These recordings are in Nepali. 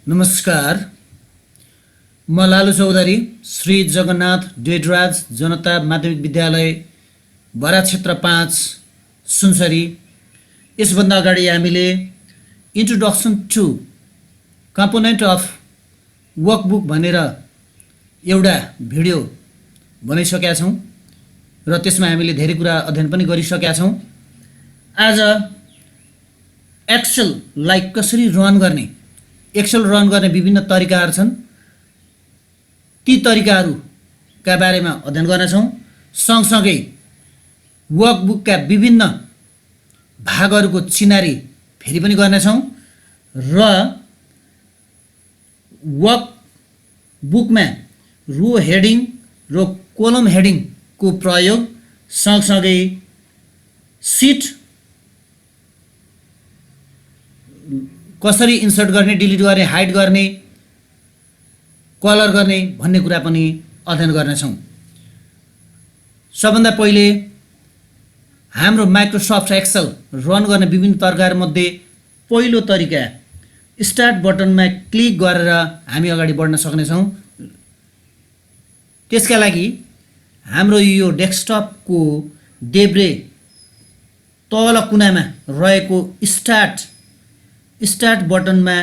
नमस्कार। म लालु चौधरी श्री जगन्नाथ डेडराज जनता माध्यमिक विद्यालय बरा क्षेत्र 5 सुनसरी। यसभन्दा अगाडि हामीले introduction to component of workbook भनेर एउटा भिडियो बनाइसकेका छौँ र त्यसमा हामीले धेरै कुरा अध्ययन पनि गरिसकेका छौँ। आज एक्सेललाई कसरी रन गर्ने, एक्सेल रन गर्ने विभिन्न तरिकाहरू छन्, ती तरिकाहरूका बारेमा अध्ययन गर्नेछौँ। सँगसँगै वर्कबुकका विभिन्न भागहरूको चिनारी फेरि पनि गर्नेछौँ र वर्कबुकमा रो हेडिङ र कोलम हेडिङको प्रयोग सँगसँगै सिट कसरी इन्सर्ट गर्ने, डिलिट गर्ने, हाइड गर्ने, कलर गर्ने भन्ने कुरा पनि अध्ययन गर्नेछौँ। सबभन्दा पहिले हाम्रो माइक्रोसफ्ट एक्सेल रन गर्ने विभिन्न तरिकाहरूमध्ये पहिलो तरिका स्टार्ट बटनमा क्लिक गरेर हामी अगाडि बढ्न सक्नेछौँ। त्यसका लागि हाम्रो यो डेस्कटपको देब्रे तल कुनामा रहेको स्टार्ट बटनमा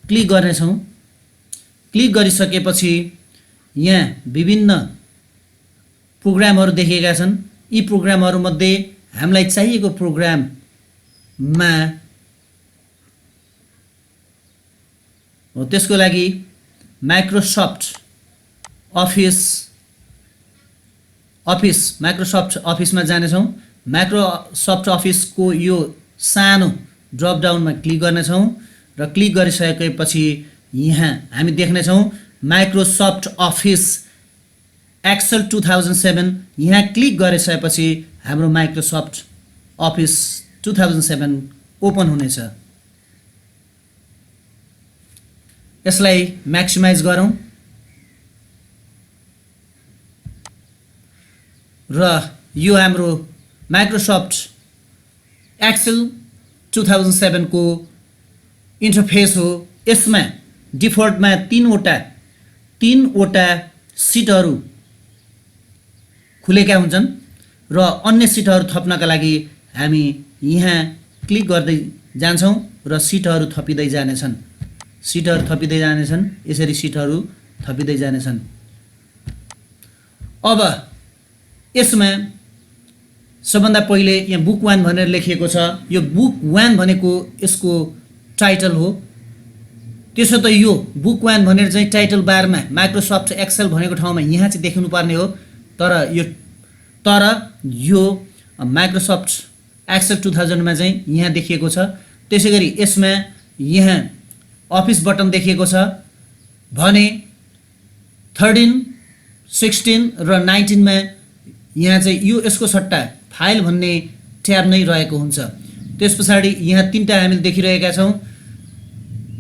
क्लिक गर्नेछौँ। क्लिक गरिसकेपछि यहाँ विभिन्न प्रोग्रामहरू देखिएका छन्। यी प्रोग्रामहरूमध्ये हामीलाई चाहिएको प्रोग्राममा हो, त्यसको लागि माइक्रोसफ्ट अफिसमा जानेछौँ। माइक्रोसफ्ट अफिसको यो सानो ड्रप डाउनमा क्लिक गर्नेछौँ र क्लिक गरिसकेपछि यहाँ हामी देख्नेछौँ माइक्रोसफ्ट अफिस एक्सेल 2007। यहाँ क्लिक गरिसकेपछि हाम्रो माइक्रोसफ्ट अफिस 2007 ओपन हुनेछ। यसलाई म्याक्सिमाइज गरौँ र यो हाम्रो माइक्रोसफ्ट एक्सेल 2007 को इन्टरफेस हो। यसमा डिफल्टमा तीनवटा सिटहरू खुलेका हुन्छन् र अन्य सिटहरू थप्नका लागि हामी यहाँ क्लिक गर्दै जान्छौँ र सिटहरू थपिँदै जानेछन्। यसरी सिटहरू थपिँदै जानेछन्। अब यसमा सबभन्दा पहिले यहाँ बुक 1 भनेर लेखिएको छ। यो बुक 1 भनेको यसको टाइटल हो। त्यसो त यो बुक 1 भनेर चाहिँ टाइटल बारमा माइक्रोसफ्ट एक्सेल भनेको ठाउँमा यहाँ चाहिँ देखिनुपर्ने हो, तर यो माइक्रोसफ्ट एक्सेल 2000 मा चाहिँ यहाँ देखिएको छ। त्यसै गरी यसमा यहाँ अफिस बटन देखिएको छ भने 13, 16 र 19 मा यहाँ चाहिँ यसको सट्टा फाइल भन्ने ट्याब नै रहेको हुन्छ। त्यस पछाडि यहाँ तीनटा हामीले देखिरहेका छौँ,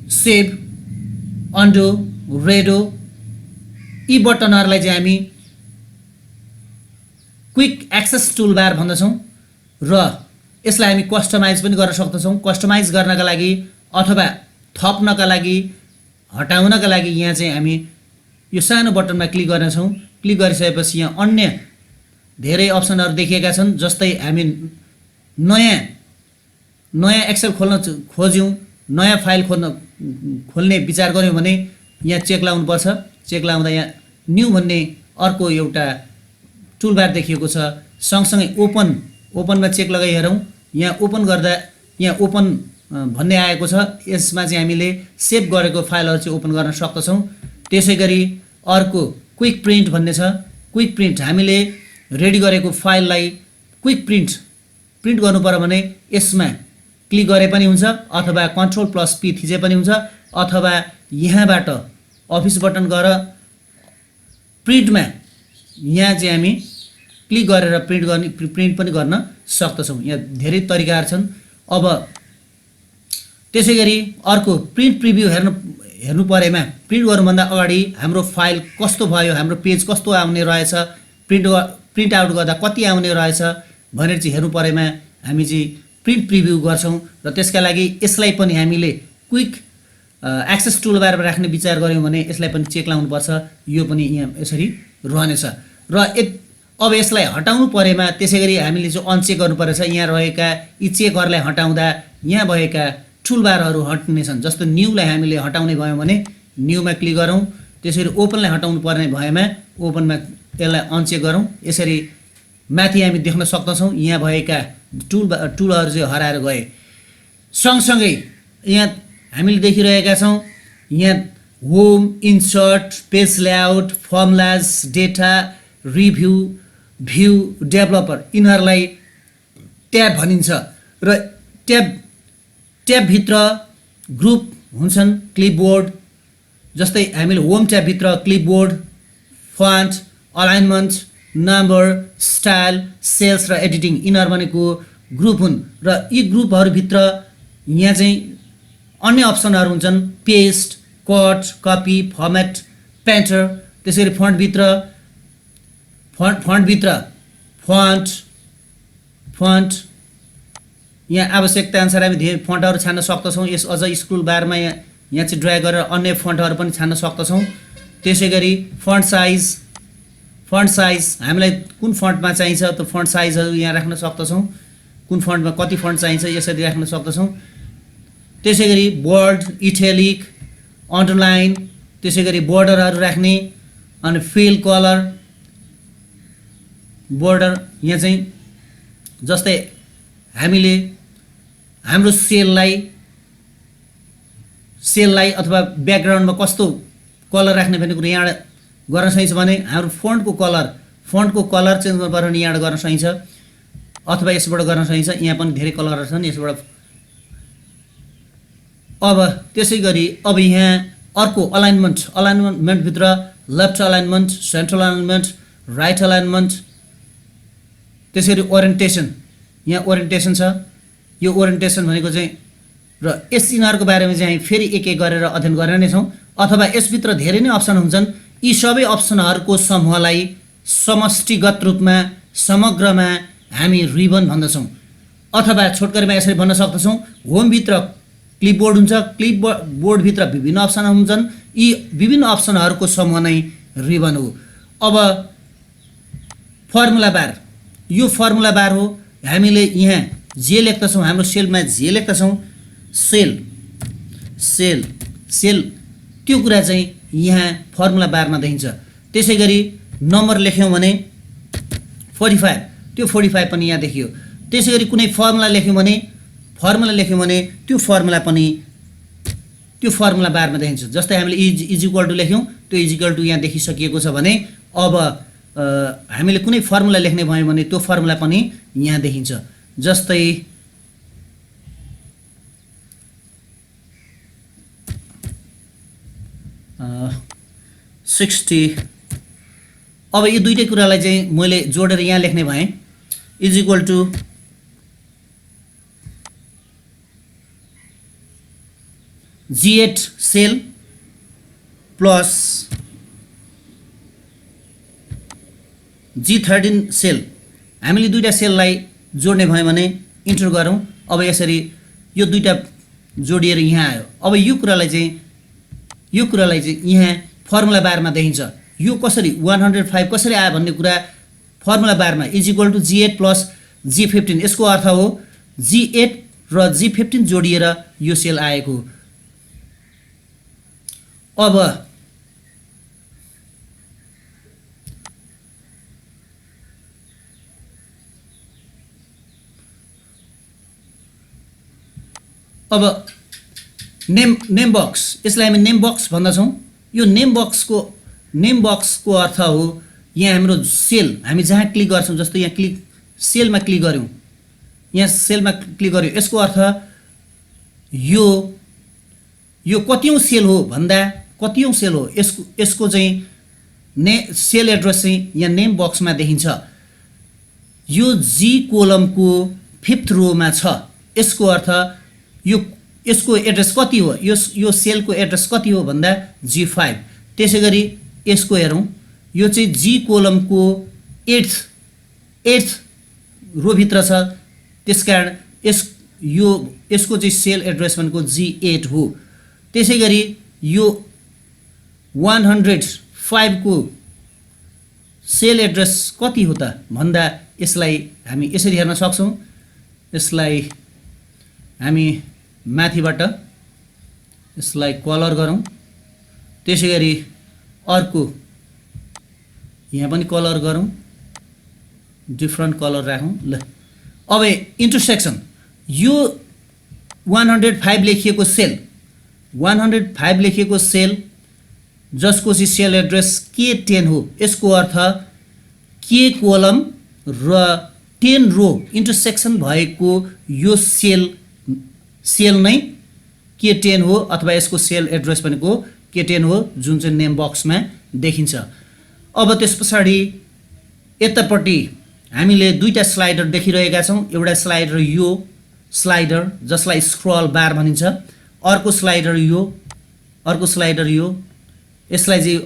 सेभ, अन्डो, रेडो। यी बटनहरूलाई चाहिँ हामी क्विक एक्सेस टुलबार भन्दछौँ र यसलाई हामी कस्टमाइज पनि गर्न सक्दछौँ। कस्टमाइज गर्नका लागि अथवा थप्नका लागि, हटाउनका लागि यहाँ चाहिँ हामी यो सानो बटनमा क्लिक गर्नेछौँ। क्लिक गरिसकेपछि यहाँ अन्य धेरै अप्सनहरू देखिएका छन्। जस्तै हामी नयाँ एक्सेल खोल्न खोज्यौँ, नयाँ फाइल खोल्ने विचार गऱ्यौँ भने यहाँ चेक लाउनुपर्छ। चेक लाउँदा यहाँ न्यू भन्ने अर्को एउटा टुलबार देखिएको छ। सँगसँगै ओपनमा चेक लगाइ हेरौँ। यहाँ ओपन गर्दा यहाँ ओपन भन्ने आएको छ। यसमा चाहिँ हामीले सेभ गरेको फाइलहरू चाहिँ ओपन गर्न सक्दछौँ। त्यसै गरी अर्को क्विक प्रिन्ट भन्ने छ। क्विक प्रिन्ट हामीले रेडी गरेको फाइललाई क्विक प्रिन्ट गर्नु पर्यो भने यसमा क्लिक गरे पनि हुन्छ, अथवा Ctrl+P थिचे पनि हुन्छ, अथवा यहाँबाट अफिस बटन गएर प्रिन्टमा यहाँ चाहिँ हामी क्लिक गरेर प्रिन्ट पनि गर्न सक्दछौँ। यहाँ धेरै तरिकाहरू छन्। अब त्यसै गरी अर्को प्रिन्ट प्रिभ्यू हेर्नु परेमा प्रिन्ट गर्नुभन्दा अगाडि हाम्रो फाइल कस्तो भयो, हाम्रो पेज कस्तो आउने रहेछ, प्रिन्ट आउट गर्दा कति आउने रहेछ भनेर चाहिँ हेर्नु परेमा हामी चाहिँ प्रिन्ट प्रिभ्यू गर्छौं र त्यसका लागि यसलाई पनि हामीले क्विक एक्सेस टुलबारमा राख्ने विचार गऱ्यौँ भने यसलाई पनि चेक लाउनुपर्छ। यो पनि यहाँ यसरी रहनेछ र अब यसलाई हटाउनु परेमा त्यसै गरी हामीले चाहिँ अनचेक गर्नुपर्छ। यहाँ रहेका यी चेकहरूलाई हटाउँदा यहाँ भएका टुलबारहरू हट्नेछन्। जस्तो न्यूलाई हामीले हटाउने भयौँ भने न्यूमा क्लिक गरौँ, त्यसरी ओपनलाई हटाउनु पर्ने भएमा ओपनमा यसलाई अनचेक गरौँ। यसरी माथि हामी देख्न सक्दछौँ यहाँ भएका टुलहरू चाहिँ हराएर गए। सँगसँगै यहाँ हामीले देखिरहेका छौँ यहाँ home, insert, page layout, formulas, data, review, view, developer यिनीहरूलाई ट्याब भनिन्छ र ट्याबभित्र ग्रुप हुन्छन्। क्लिपबोर्ड जस्तै हामीले होम ट्याबभित्र clipboard, font, alignment, number, style, cells र एडिटिङ यिनीहरू भनेको ग्रुप हुन् र यी ग्रुपहरूभित्र यहाँ चाहिँ अन्य अप्सनहरू हुन्छन्। Paste, cut, copy, format, painter. त्यसरी फन्टभित्र फन्ट यहाँ आवश्यकता अनुसार हामी धेरै फन्टहरू छान्न सक्दछौँ। यस अझ स्क्रोल बारमा यहाँ चाहिँ ड्र्याग गरेर अन्य फन्टहरू पनि छान्न सक्दछौँ। त्यसै गरी फन्ट साइज हामीलाई कुन फन्टमा चाहिन्छ त्यो फन्ट साइजहरू यहाँ राख्न सक्दछौँ। कुन फन्टमा कति फन्ट चाहिन्छ यसरी राख्न सक्दछौँ। त्यसै गरी बोल्ड, इटालिक, अन्डरलाइन, त्यसै गरी बोर्डरहरू राख्ने अनि फिल कलर बोर्डर यहाँ चाहिँ जस्तै हामीले हाम्रो सेललाई अथवा ब्याकग्राउन्डमा कस्तो कलर राख्ने भन्ने कुरो यहाँ गर्न सकिन्छ भने हाम्रो फन्टको कलर चेन्ज गर्नुपर्यो भने यहाँ गर्न सकिन्छ अथवा यसबाट गर्न सकिन्छ। यहाँ पनि धेरै कलरहरू छन् यसबाट। अब त्यसै गरी अब यहाँ अर्को अलाइनमेन्टभित्र left alignment, central alignment, right alignment, त्यसरी ओरिएन्टेसन यहाँ ओरिएन्टेसन छ। यो ओरिएन्टेसन भनेको चाहिँ र यिनीहरूको बारेमा चाहिँ हामी फेरि एक गरेर अध्ययन गरेर नै छौँ। अथवा यसभित्र धेरै नै अप्सन हुन्छन्। यी सबै अप्सनहरूको समूहलाई समष्टिगत रूपमा समग्रमा हामी रिबन भन्दछौँ। अथवा छोटकरीमा यसरी भन्न सक्दछौँ होमभित्र क्लिपबोर्ड हुन्छ, क्लिपबोर्डभित्र विभिन्न अप्सनहरू हुन्छन्। यी विभिन्न अप्सनहरूको समूह नै रिबन हो। अब फर्मुला बार, यो फर्मुला बार हो। हामीले यहाँ जे लेख्दछौँ हाम्रो सेलमा जे लेख्दछौँ सेल त्यो कुरा चाहिँ यहाँ फर्मुला बारमा देखिन्छ। त्यसै गरी नम्बर लेख्यौँ भने 45 त्यो 45 पनि यहाँ देखियो। त्यसै गरी कुनै फर्मुला लेख्यौँ भने त्यो फर्मुला पनि त्यो फर्मुला बारमा देखिन्छ। जस्तै हामीले इज इक्वल टु लेख्यौँ त्यो इज इक्वल टु यहाँ देखिसकिएको छ भने अब हामीले कुनै फर्मुला लेख्ने भयौँ भने त्यो फर्मुला पनि यहाँ देखिन्छ। जस्तै 60। अब यो दुईटै कुरालाई चाहिँ मैले जोडेर यहाँ लेख्ने भएँ is equal to G8 cell plus G13 cell. हामीले दुईटा सेललाई जोड्ने भयो भने इन्टर गरौँ। अब यसरी यो दुईटा जोडिएर यहाँ आयो। अब यो कुरालाई चाहिँ यहाँ फर्मुला बारमा देखिन्छ। यो कसरी 105 कसरी आयो भन्ने कुरा फर्मुला बारमा is equal to G8 plus G15 यसको अर्थ हो G8 र G15 जोडिएर यो सेल आएको। अब नेम बक्स, यसलाई हामी नेम बक्स भन्दछौँ। यो नेम बक्सको अर्थ हो यहाँ हाम्रो सेल हामी जहाँ क्लिक गर्छौँ, जस्तो यहाँ सेलमा क्लिक गऱ्यौँ, यहाँ सेलमा क्लिक गऱ्यौँ, यसको अर्थ यो कतिौँ सेल हो भन्दा कतिौँ सेल हो यसको चाहिँ सेल एड्रेस चाहिँ यहाँ नेम बक्समा देखिन्छ। यो जी कोलमको 5th रोमा छ। यसको अर्थ यसको एड्रेस कति हो, यो सेलको एड्रेस कति हो भन्दा G5। त्यसै गरी यसको हेरौँ, यो चाहिँ जी कोलमको 8th रोभित्र छ। त्यसकारण यसको चाहिँ सेल एड्रेस भनेको G8 हो। त्यसै गरी यो 105 को सेल एड्रेस कति हो त भन्दा यसलाई हामी यसरी हेर्न सक्छौं। यसलाई हामी माथिबाट यसलाई कलर गरौँ। त्यसै गरी अर्को यहाँ पनि कलर गरौँ, डिफ्रेन्ट कलर राखौँ। ल अब इन्टरसेक्सन यो 105 लेखिएको सेल 105 लेखिएको सेल जसको चाहिँ सेल एड्रेस K10 हो, यसको अर्थ K कोलम र 10 रो इन्टरसेक्सन भएको यो सेल नै K10 हो अथवा यसको सेल एड्रेस भनेको K10 हो, जुन चाहिँ नेम बक्समा देखिन्छ। अब त्यसपछाडि यतापट्टि हामीले दुईटा स्लाइडर देखिरहेका छौं। एउटा स्लाइडर यो स्लाइडर जसलाई स्क्रल बार भनिन्छ, अर्को स्लाइडर यो यसलाई चाहिँ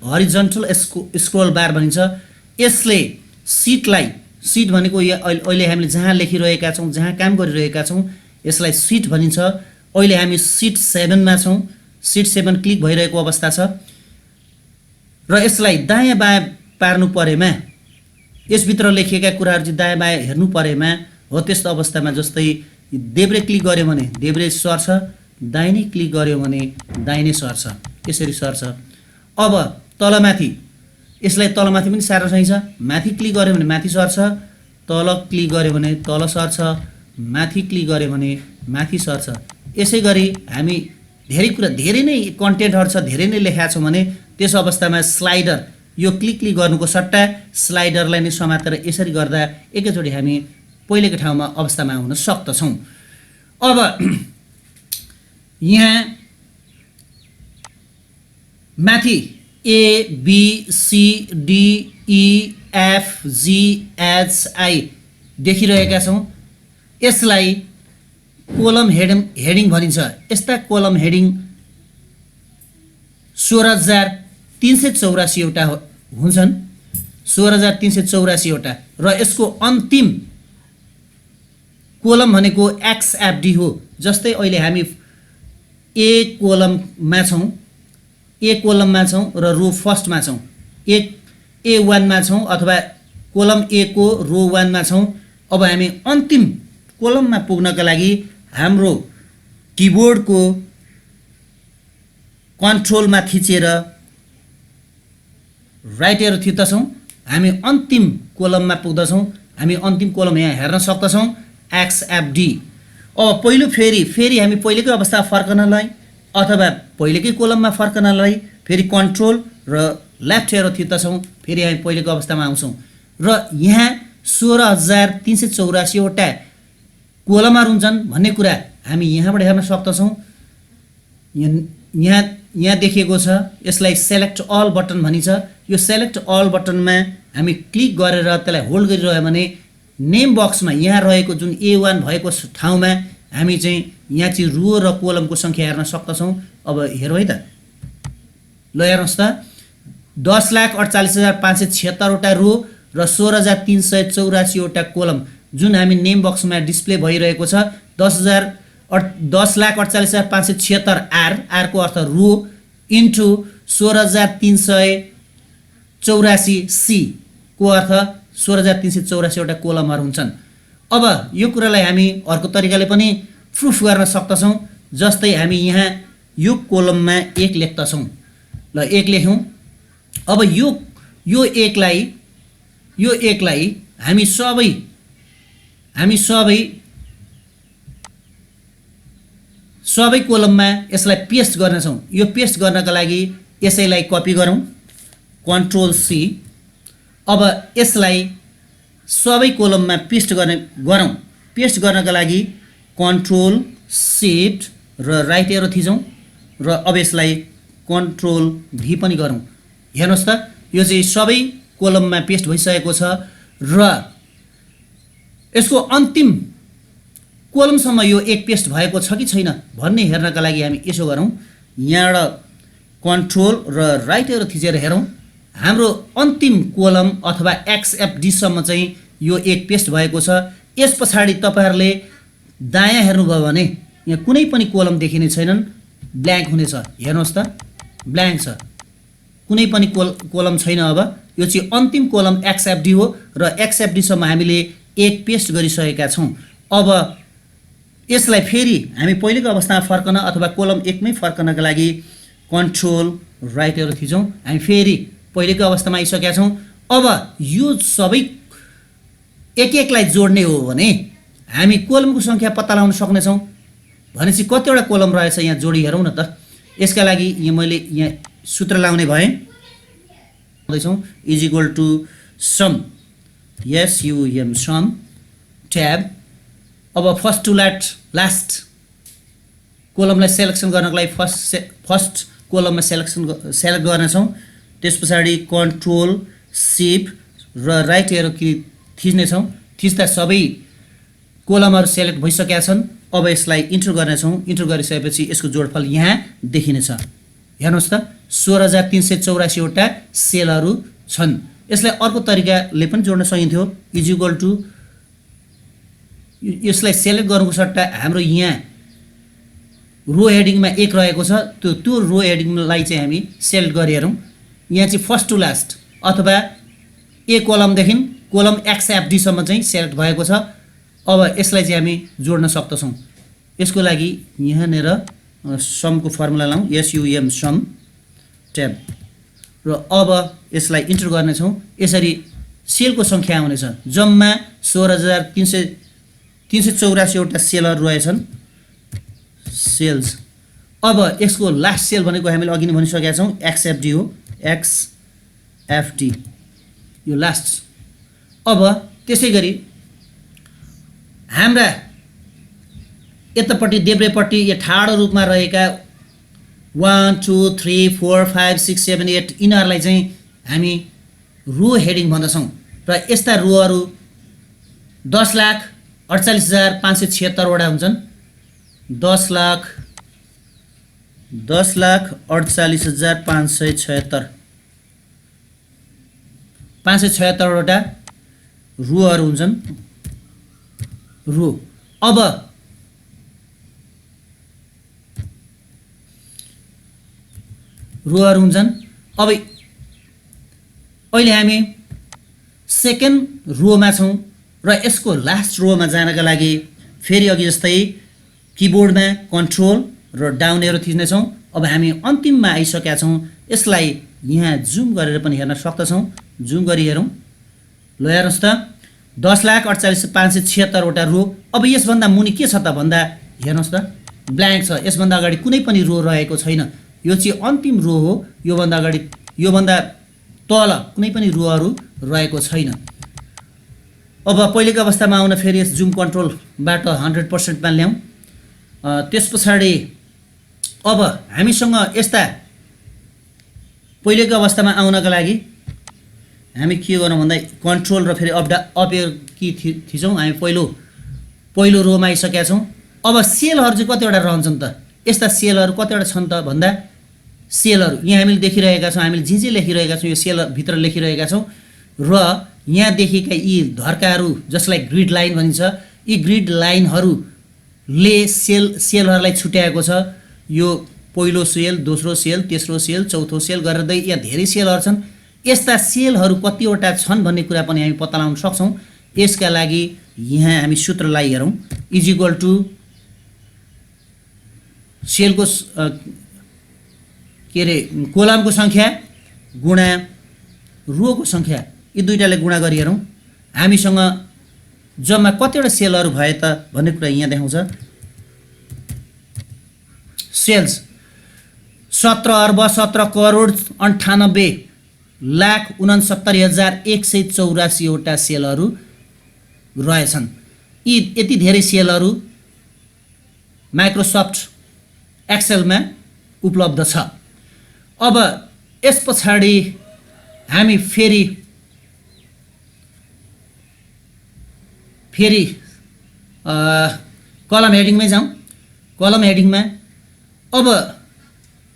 हरिजन्टल स्क्रल बार भनिन्छ। यसले सिट भनेको अहिले हामीले जहाँ लेखिरहेका छौं, जहाँ काम गरिरहेका छौं, यसलाई सिट भनिन्छ। अहिले हामी सिट 7 मा छौं। सिट 7 क्लिक भइरहेको अवस्था छ र यसलाई दायाँ बायाँ पार्नु परेमा, यसभित्र लेखिएका कुराहरू चाहिँ दायाँ बायाँ हेर्नु परेमा हो त्यस्तो अवस्थामा, जस्तै देब्रे क्लिक गर्यो भने देब्रे सर्छ, दाहिने क्लिक गर्यो भने दाहिने सर्छ, यसरी सर्छ। अब तलमाथि यसलाई तलमाथि पनि सार्न सकिन्छ। माथि क्लिक गर्यो भने माथि सर्छ, तल क्लिक गर्यो भने तल सर्छ, माथि क्लिक गर्यो भने माथि सर्छ। यसै गरी हामी धेरै नै कन्टेन्टहरु छ, धेरै नै लेखेका छौं भने त्यस अवस्थामा स्लाइडर यो क्लिक गर्नुको सट्टा स्लाइडरलाई नै समातेर यसरी गर्दा एकैचोटी हामी पहिलेको ठाउँमा अवस्थामा हुन सक्छौं। अब यहाँ माथि A B C D E F G H I देखिरहेका छौं। यसलाई कोलम हेडिङ भनिन्छ। यस्ता कोलम हेडिङ 16384 वटा हुन्छन्, 16384 वटा, र यसको अन्तिम कोलम भनेको XFD हो। जस्तै अहिले हामी A कोलममा छौं र रो फर्स्टमा छौं, A1 मा छौं अथवा कोलम A को रो 1 मा छौं। अब हामी अन्तिम कोलममा पुग्नका लागि हाम्रो किबोर्डको कन्ट्रोलमा थिचेर राइट एरो थिच्दछौं, हामी अन्तिम कोलममा पुग्दछौं। हामी अन्तिम कोलम यहाँ हेर्न सक्दछौं, XFD। अब फेरि हामी पहिलेकै अवस्थामा फर्कनलाई अथवा पहिलेकै कोलममा फर्कनलाई फेरि कन्ट्रोल र लेफ्ट एरो थिच्दछौं, फेरि हामी पहिलेको अवस्थामा आउँछौं र यहाँ 16384 वटा कोलमहरु हुन्छन् भन्ने कुरा हामी यहाँबाट हेर्न सक्दछौं। यहाँ देखिएको छ, यसलाई सेलेक्ट अल बटन भनिन्छ। यो सेलेक्ट अल बटनमा हामी क्लिक गरेर त्यसलाई होल्ड गरिरह्यो भने नेम बक्समा यहाँ रहेको जुन A1 भएको ठाउँमा हामी चाहिँ यहाँ चाहिँ रो र कोलमको संख्या हेर्न सक्दछौं। अब हेरौँ है त, ल हेर्नुस् त, 10,48,576 वटा रो र 16,384 वटा कोलम जुन हामी नेम बक्समा डिस्प्ले भइरहेको छ। 10,48,576 R को अर्थ रो इन्टु 16,384 C को अर्थ 16,384 वटा कोलमहरु हुन्छन्। अब यो कुरालाई हामी अर्को तरिकाले पनि प्रुफ गर्न सक्दछौं। जस्तै हामी यहाँ यो कोलममा 1 लेख्दछौं। ल 1 लेखौं। अब यो 1 लाई हामी सबै कोलममा यसलाई पेस्ट गर्नेछौं। यो पेस्ट गर्नका लागि यसैलाई कपी गरौँ, कन्ट्रोल C। अब यसलाई सबै कोलममा पेस्ट गरौँ। पेस्ट गर्नका लागि कन्ट्रोल शिफ्ट र राइट एरो थिचौं र अब यसलाई कन्ट्रोल V पनि गरौँ। हेर्नुस् त, यो चाहिँ सबै कोलममा पेस्ट भइसकेको छ र यसको अन्तिम कोलमसम्म यो 1 पेस्ट भएको छ कि छैन भन्ने हेर्नका लागि हामी यसो गरौँ, यहाँबाट कन्ट्रोल र राइट एरो थिचेर हेरौँ। हाम्रो अन्तिम कोलम अथवा XFD सम्म चाहिँ यो 1 पेस्ट भएको छ। यसपछाडि तपाईहरुले दायाँ हेर्नुभयो भने यहाँ कुनै पनि कोलम देखिने छैनन्। ब्ल्याङ्क हुनेछ। हेर्नुहोस् त ब्ल्याङ्क छ, कुनै पनि कोलम छैन। अब यो चाहिँ अन्तिम कोलम एक्सएफडी हो र एक्सएफडीसम्म हामीले 1 पेस्ट गरिसकेका छौँ। अब यसलाई फेरि हामी पहिलेको अवस्थामा फर्कन अथवा कोलम 1 मै फर्कनका लागि कन्ट्रोल राइट एरो थिचौँ। हामी फेरि पहिलेको अवस्थामा आइसकेका छौँ। अब यो सबै एक-एकलाई जोड्ने हो भने हामी कोलमको सङ्ख्या पत्ता लगाउन सक्नेछौँ। भनेपछि कतिवटा कोलम रहेछ यहाँ जोडी हेरौँ न त। यसका लागि यहाँ मैले यहाँ सूत्र लाउने भएँ is equal to sum SUM sum tab. अब फर्स्ट टु लास्ट कोलमलाई सेलेक्सन गर्नको लागि फर्स्ट कोलममा सेलेक्ट गर्नेछौँ। त्यस पछाडि कन्ट्रोल सिफ्ट र राइट एरो कि थिच्नेछौँ। थिच्दा सबै कोलमहरू सेलेक्ट भइसकेका छन्। अब यसलाई इन्टर गर्नेछौँ। इन्टर गरिसकेपछि यसको जोडफल यहाँ देखिनेछ। हेर्नुहोस् त 16,384 वटा सेलहरू छन्। यसलाई अर्को तरिकाले पनि जोड्न सकिन्थ्यो। इज इक्वल टु यसलाई सेलेक्ट गर्नुको सट्टा हाम्रो यहाँ रो हेडिङमा 1 रहेको छ, त्यो रो हेडिङलाई चाहिँ हामी सेलेक्ट गरिहेरौँ। यहाँ चाहिँ फर्स्ट टु लास्ट अथवा ए कोलमदेखि कोलम एक्सएफडीसम्म चाहिँ सेलेक्ट भएको छ। अब यसलाई चाहिँ हामी जोड्न सक्दछौँ। यसको लागि यहाँनिर समको फर्मुला लाउँ SUM सम ट्याब र अब यसलाई इन्टर गर्नेछौँ। यसरी सेलको सङ्ख्या आउनेछ। जम्मा 16,384 वटा सेलहरू रहेछन् सेल्स। अब यसको लास्ट सेल भनेको हामीले अघि नै भनिसकेका छौँ एक्सएफडी हो। एक्सएफडी यो लास्ट। अब त्यसै गरी हाम्रा यतापट्टि देब्रेपट्टि यो ठाडो रूपमा रहेका 1 2 3 4 5 6 7 8 यिनीहरूलाई चाहिँ हामी रो हेडिङ भन्दछौँ। र यस्ता रोहरू 10,48,576 वटा हुन्छन्। 10,48,576 576 वटा रोहरू हुन्छन्। रो अब रोहरू हुन्छन्। अब अहिले हामी सेकेन्ड रोमा छौँ र यसको लास्ट रोमा जानका लागि फेरि अघि जस्तै किबोर्डमा कन्ट्रोल र डाउन एरो थिच्नेछौँ। अब हामी अन्तिममा आइसकेका छौँ। यसलाई यहाँ जुम गरेर पनि हेर्न सक्दछौँ। जुम गरी हेरौँ। ल हेर्नुहोस् त 10,48,576 वटा रो। अब यसभन्दा मुनि के छ त भन्दा हेर्नुहोस् त ब्ल्याङ्क छ। यसभन्दा अगाडि कुनै पनि रो रहेको छैन। यो चाहिँ अन्तिम रो हो। योभन्दा अगाडि योभन्दा तल कुनै पनि रोहरू रहेको छैन। अब पहिलेको अवस्थामा आउन फेरि यस जुम कन्ट्रोलबाट 100% मा ल्याउँ। त्यस पछाडि अब हामीसँग यस्ता पहिलेको अवस्थामा आउनका लागि हामी के गर्छौँ भन्दा कन्ट्रोल र फेरि अप एरो कि थिचौँ। हामी पहिलो रोमा आइसकेका छौँ। अब सेलहरू चाहिँ कतिवटा रहन्छन् त? यस्ता सेलहरू कतिवटा छन् त भन्दा सेलहरू यहाँ हामीले देखिरहेका छौँ। हामीले जे लेखिरहेका छौँ यो सेलभित्र लेखिरहेका छौँ। र यहाँ देखिएका यी धर्काहरू जसलाई ग्रिड लाइन भनिन्छ, यी ग्रिड लाइनहरूले सेलहरूलाई छुट्याएको छ। यो पहिलो सेल, दोस्रो सेल, तेस्रो सेल, चौथो सेल गरेर यहाँ धेरै सेलहरू छन्। यस्ता सेलहरू कतिवटा छन् भन्ने कुरा पनि हामी पत्ता लगाउन सक्छौँ। यसका लागि यहाँ हामी सूत्रलाई हेरौँ। इज इक्वल टु सेलको के अरे कोलमको सङ्ख्या गुणा रोको सङ्ख्या, यी दुईटाले गुणा गरी हेरौँ हामीसँग जम्मा कतिवटा सेलहरू भए त भन्ने कुरा यहाँ देखाउँछ। सेल्स 17,17,98,69,184 वटा सेलहरू रहेछन्। यी यति धेरै सेलहरू माइक्रोसफ्ट एक्सेलमा उपलब्ध छ। अब यस पछाडि हामी फेरि कलम हेडिङमै जाउँ। कलम हेडिङमा अब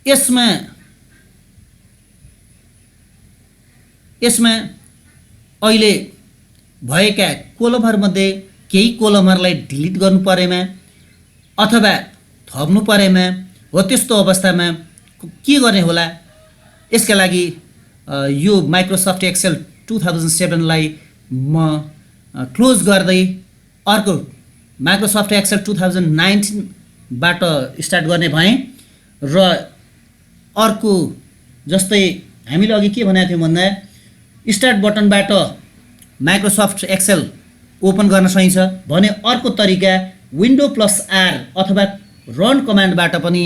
यसमा अहिले भएका कोलमहरूमध्ये केही कोलमहरूलाई डिलिट गर्नु परेमा अथवा थप्नु परेमा हो त्यस्तो अवस्थामा के गर्ने होला। यसका लागि यो माइक्रोसफ्ट एक्सेल 2007 लाई म क्लोज गर्दै अर्को माइक्रोसफ्ट एक्सेल 2019 बाट स्टार्ट गर्ने भएँ। र अर्को जस्तै हामीले अघि के भनेको थियौँ भन्दा स्टार्ट बटनबाट माइक्रोसफ्ट एक्सेल ओपन गर्न सकिन्छ भने अर्को तरिका विन्डो प्लस आर अथवा रन कमान्डबाट पनि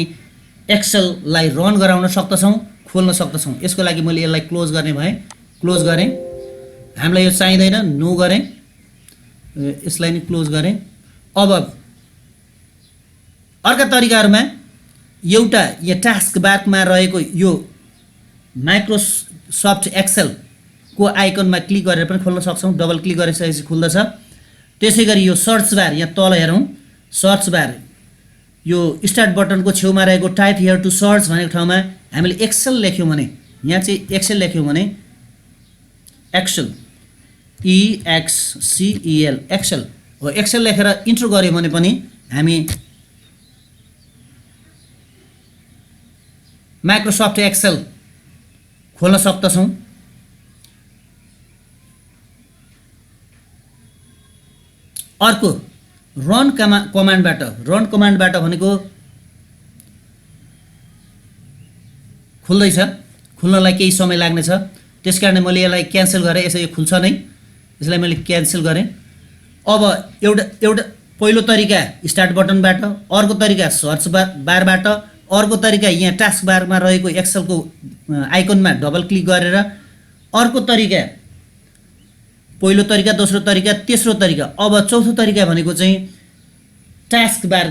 एक्सेललाई रन गराउन सक्दछौँ, खोल्न सक्दछौँ। यसको लागि मैले यसलाई क्लोज गर्ने भएँ, क्लोज गरेँ। हामीलाई यो चाहिँदैन, नो गरेँ, यसलाई नि क्लोज गरेँ। अब अर्का तरिकाहरूमा एउटा यहाँ टास्क बारमा रहेको यो माइक्रोसफ्ट एक्सेलको आइकनमा क्लिक गरेर पनि खोल्न सक्छौँ। डबल क्लिक गरिसकेपछि खुल्दछ। त्यसै गरी यो सर्च बार यहाँ तल हेरौँ, सर्च बार यो स्टार्ट बटनको छेउमा रहेको टाइप हियर टु सर्च भनेको ठाउँमा हामीले एक्सेल लेख्यौँ भने, यहाँ चाहिँ एक्सेल लेख्यौँ भने एक्सेल EXCEL एक्सेल हो। एक्सेल लेखेर इन्टर गऱ्यो भने पनि हामी माइक्रोसफ्ट एक्सेल खोल्न सक्दछौँ। अर्को रन कमान्डबाट भनेको खुल्दैछ, खुल्नलाई केही समय लाग्नेछ। त्यसकारण मैले यसलाई क्यान्सल गरेँ। यसै यो खुल्छ नै, यसलाई मैले क्यान्सल गरेँ। अब एउटा पहिलो तरिका स्टार्ट बटनबाट, अर्को तरिका सर्च बारबाट, अर्को तरिका यहाँ टास्क बारमा रहेको एक्सेलको आइकनमा डबल क्लिक गरेर, अर्को तरिका पहिलो तरिका, दोस्रो तरिका, तेस्रो तरिका। अब चौथो तरिका भनेको चाहिँ टास्क बार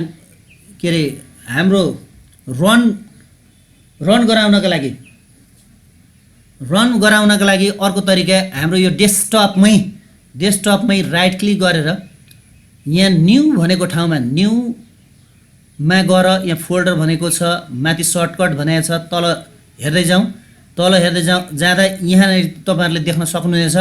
के अरे हाम्रो रन गराउनका लागि अर्को तरिका हाम्रो यो डेस्कटपमै राइट क्लिक गरेर यहाँ न्यू भनेको ठाउँमा न्यूमा गएर यहाँ फोल्डर भनेको छ, माथि सर्टकट भनेको छ, तल हेर्दै जाँदा यहाँ तपाईँहरूले देख्न सक्नुहुनेछ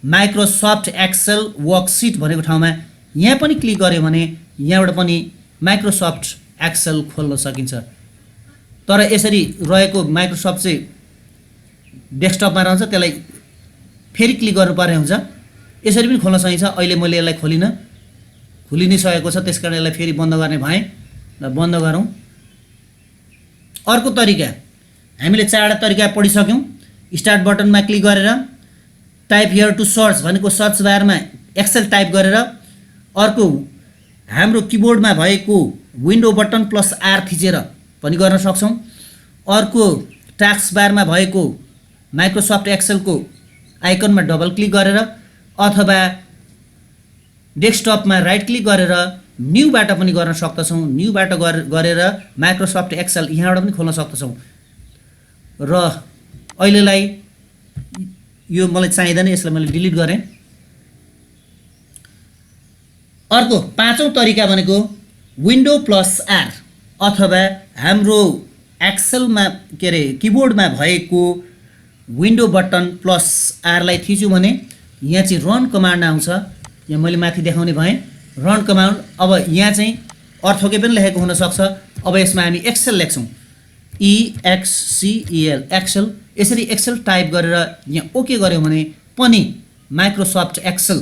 माइक्रोसफ्ट एक्सेल वर्कसिट भनेको ठाउँमा यहाँ पनि क्लिक गर्यो भने यहाँबाट पनि माइक्रोसफ्ट एक्सेल खोल्न सकिन्छ। तर यसरी रहेको माइक्रोसफ्ट चाहिँ डेस्कटपमा रहन्छ, त्यसलाई फेरि क्लिक गर्नुपर्ने हुन्छ। यसरी पनि खोल्न सकिन्छ। अहिले मैले यसलाई खुलि नै सकेको छ, त्यसकारण यसलाई फेरि बन्द गर्ने भएँ। ल बन्द गरौँ। अर्को तरिका हामीले 4वटा तरिका पढिसक्यौँ। स्टार्ट बटनमा क्लिक गरेर टाइप हियर टु सर्च भनेको सर्च बारमा एक्सेल टाइप गरेर, अर्को हाम्रो किबोर्डमा भएको विन्डो बटन प्लस आर थिचेर पनि गर्न सक्छौँ। अर्को टास्क बारमा भएको माइक्रोसफ्ट एक्सेलको आइकनमा डबल क्लिक गरेर अथवा डेस्कटपमा राइट क्लिक गरेर न्यूबाट पनि गर्न सक्दछौँ। न्यूबाट गरेर माइक्रोसफ्ट एक्सेल यहाँबाट पनि खोल्न सक्दछौँ। र अहिलेलाई यो मलाई चाहिँदैन, यसलाई मैले डिलिट गरेँ। अर्को 5औं तरिका भनेको विन्डो प्लस आर अथवा हाम्रो एक्सेलमा के अरे किबोर्डमा भएको विन्डो बटन प्लस आरलाई थिच्यौँ भने यहाँ चाहिँ रन कमान्ड आउँछ। यहाँ मैले माथि देखाउने भएँ रन कमान्ड। अब यहाँ चाहिँ अर्थकै पनि लेखेको हुनसक्छ। अब यसमा हामी एक्सेल लेख्छौँ, EXCEL एक्सेल। यसरी एक्सेल टाइप गरेर यहाँ ओके गऱ्यौँ भने पनि माइक्रोसफ्ट एक्सेल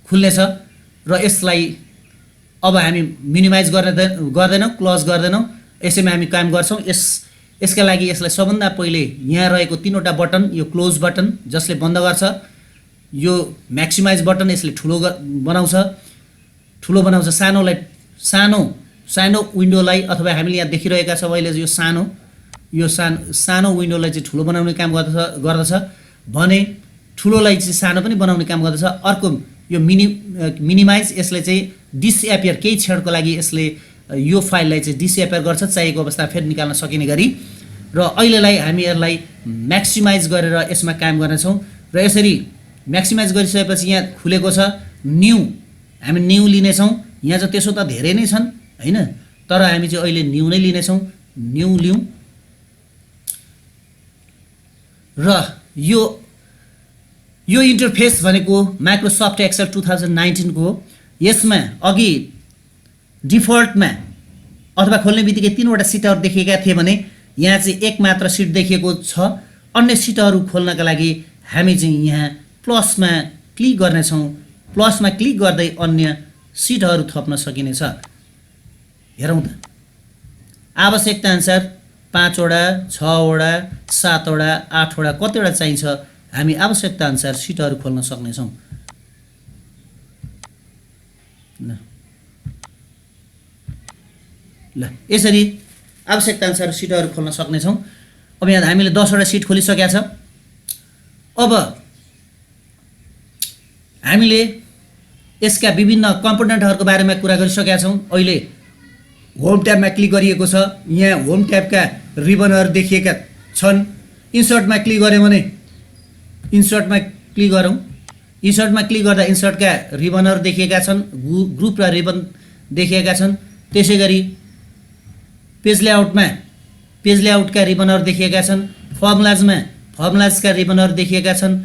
खुल्नेछ। र यसलाई अब हामी मिनिमाइज गर्दैनौँ, क्लोज गर्दैनौँ, यसैमा हामी काम गर्छौँ। यसका लागि यसलाई सबभन्दा पहिले यहाँ रहेको 3वटा बटन, यो क्लोज बटन जसले बन्द गर्छ, यो म्याक्सिमाइज बटन यसले ठुलो बनाउँछ सानो विन्डोलाई, अथवा हामीले यहाँ देखिरहेका छौँ अहिले यो सानो विन्डोलाई चाहिँ ठुलो बनाउने काम गर्दछ भने ठुलोलाई चाहिँ सानो पनि बनाउने काम गर्दछ। अर्को यो मिनिमाइज यसले चाहिँ डिसएपियर, केही क्षणको लागि यसले यो फाइललाई चाहिँ डिसएपियर गर्छ, चाहिएको अवस्था फेरि निकाल्न सकिने गरी। र अहिलेलाई हामी यसलाई म्याक्सिमाइज गरेर यसमा काम गर्नेछौँ। र यसरी म्याक्सिमाइज गरिसकेपछि यहाँ खुलेको छ न्यू, हामी न्यू लिनेछौँ। यहाँ चाहिँ त्यसो त धेरै नै छन् हैन, तर हामी चाहिँ अहिले न्यू नै लिनेछौँ। न्यू लिउँ र यो इन्टरफेस भनेको माइक्रोसफ्ट एक्सेल 2019 को। यसमा अघि डिफल्टमा अथवा खोल्ने बित्तिकै 3वटा सिटहरू देखिएका थिए भने यहाँ चाहिँ एक मात्र सिट देखिएको छ। अन्य सिटहरू खोल्नका लागि हामी चाहिँ यहाँ प्लसमा क्लिक गर्नेछौँ। प्लसमा क्लिक गर्दै अन्य सिटहरू थप्न सकिनेछ। हेरौँ त, आवश्यकता अनुसार 5वटा, 6वटा, 7वटा, 8वटा कतिवटा चाहिन्छ हामी आवश्यकता अनुसार सिटहरू खोल्न सक्नेछौँ। ल यसरी आवश्यकता अनुसार सिटहरू खोल्न सक्नेछौँ। अब यहाँ हामीले 10वटा सिट खोलिसकेका छ। अब हामीले यसका विभिन्न कम्पोनेन्टहरूको बारेमा कुरा गरिसकेका छौँ। अहिले होम ट्याबमा क्लिक गरिएको छ। यहाँ होम ट्याबका रिबनहरू देखिएका छन्। इन्सर्टमा क्लिक गऱ्यो भने इन्सर्टमा क्लिक गरौँ। इन्सर्टमा क्लिक गर्दा इन्सर्टका रिबनहरू देखिएका छन्, ग्रुप र रिबन देखिएका छन्। त्यसै गरी पेज लेआउटका रिबनहरू देखिएका छन्। फर्मुलाजका रिबनहरू देखिएका छन्।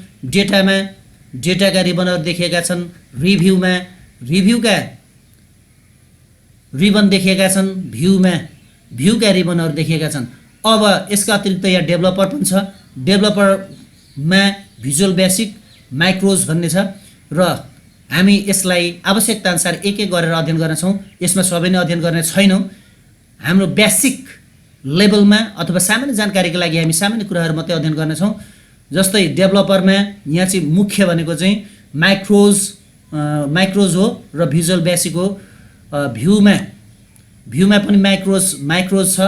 डेटाका रिबनहरू देखिएका छन्। रिभ्यूका रिबन देखिएका छन्। भ्यूका रिबनहरू देखिएका छन्। अब यसका अतिरिक्त यहाँ डेभलपर पनि छ। डेभलपरमा भिजुअल बेसिक, माइक्रोज भन्ने छ र हामी यसलाई आवश्यकता अनुसार एक एक गरेर अध्ययन गर्नेछौँ। यसमा सबै नै अध्ययन गर्ने छैनौँ। हाम्रो बेसिक लेभलमा अथवा सामान्य जानकारीको लागि हामी सामान्य कुराहरू मात्रै अध्ययन गर्नेछौँ। जस्तै डेभलपरमा यहाँ चाहिँ मुख्य भनेको चाहिँ माइक्रोज हो र भिजुअल बेसिक हो। भ्यूमा पनि माइक्रोज छ।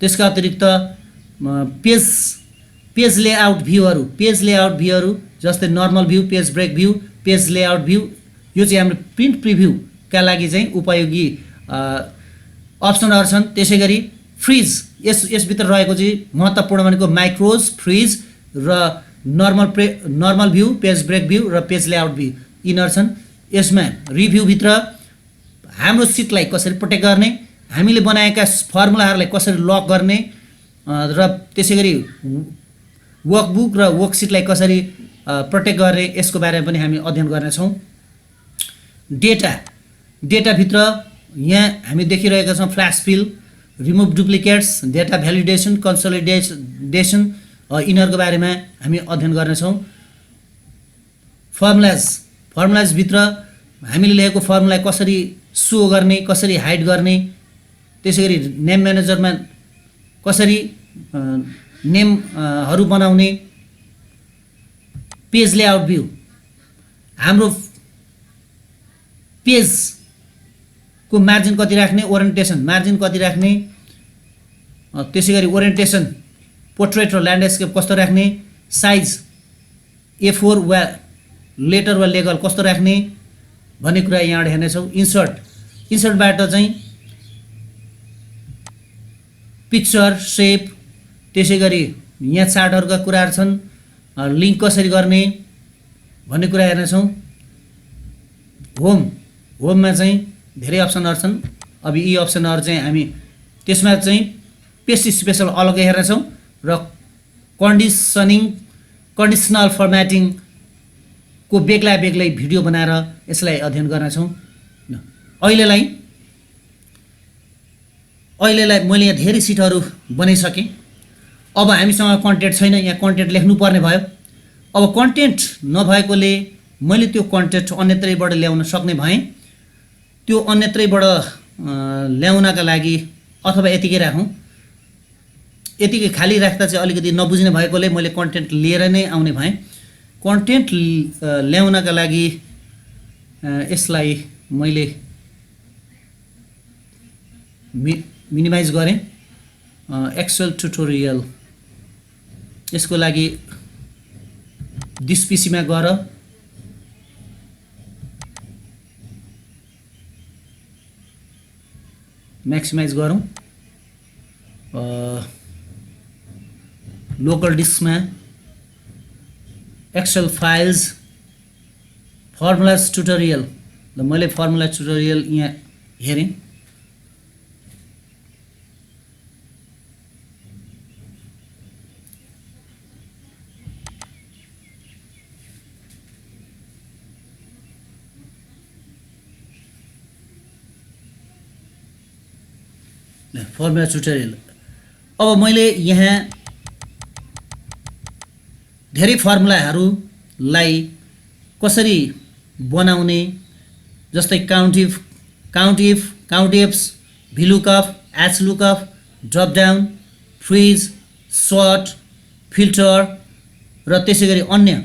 त्यसका अतिरिक्त पेज लेआउट भ्यूहरू जस्तै normal view, page break view, page layout view, यो चाहिँ हाम्रो प्रिन्ट प्रिभ्यूका लागि चाहिँ उपयोगी अप्सनहरू छन्। त्यसै गरी फ्रिज, यसभित्र रहेको चाहिँ महत्त्वपूर्ण भनेको माइक्रोज, फ्रिज र normal view, page break view र पेज लेआउट भ्यू यिनीहरू छन्। यसमा रिभ्यूभित्र हाम्रो सिटलाई कसरी प्रोटेक्ट गर्ने, हामीले बनाएका फर्मुलाहरूलाई कसरी लक गर्ने र त्यसै गरी वर्कबुक र वर्कसिटलाई कसरी प्रोटेक्ट गर्ने यसको बारेमा पनि हामी अध्ययन गर्नेछौँ। डेटाभित्र यहाँ हामी देखिरहेका छौँ flash fill, remove duplicates, data validation, consolidation यिनीहरूको बारेमा हामी अध्ययन गर्नेछौँ। फर्मुलाजभित्र हामीले लेखेको फर्मुला कसरी सो गर्ने, कसरी हाइड गर्ने, त्यसै गरी नेम म्यानेजरमा कसरी नेमहरू बनाउने। पेज लेआउट भ्यू, हाम्रो पेजको मार्जिन कति राख्ने, मार्जिन कति राख्ने, त्यसै गरी ओरिएन्टेसन, पोर्ट्रेट र ल्यान्डस्केप कस्तो राख्ने, साइज A4 वा लेटर वा लेगल कस्तो राख्ने भन्ने कुरा यहाँबाट हेर्नेछौँ। इन्सर्टबाट चाहिँ पिक्चर, सेप, त्यसै गरी यहाँ चार्टहरूका कुराहरू छन्। लिङ्क कसरी गर्ने भन्ने कुरा हेर्नेछौँ। होममा चाहिँ धेरै अप्सनहरू छन्। अब यी अप्सनहरू चाहिँ हामी त्यसमा चाहिँ पेस्ट स्पेसल अलग्गै हेर्नेछौँ र कन्डिसनल फर्मेटिङको बेग्लै भिडियो बनाएर यसलाई अध्ययन गर्नेछौँ। अहिलेलाई मैले यहाँ धेरै सिटहरू बनाइसकेँ। अब हामीसँग कन्टेन्ट छैन, यहाँ कन्टेन्ट लेख्नुपर्ने भयो। अब कन्टेन्ट नभएकोले मैले त्यो कन्टेन्ट अन्यत्रैबाट ल्याउन सक्ने भएँ। त्यो अन्यत्रैबाट ल्याउनका लागि अथवा यतिकै राखौँ, यतिकै खाली राख्दा चाहिँ अलिकति नबुझ्ने भएकोले मैले कन्टेन्ट लिएर नै आउने भएँ। कन्टेन्ट ल्याउनका लागि यसलाई मैले मिनिमाइज गरेँ। एक्सेल ट्युटोरियल यसको लागि दिस पिसीमा गएर म्याक्सिमाइज गरौँ। लोकल डिस्कमा एक्सेल फाइल्स, फर्मुलाज ट्युटोरियल, ल मैले फर्मुला ट्युटोरियल यहाँ हेरेँ। Formula tutorial. अब मैले यहाँ धेरै फर्मुलाहरूलाई कसरी बनाउने, जस्तै count if, count ifs, VLOOKUP, HLOOKUP, drop down, freeze, sort, filter र त्यसै गरी अन्य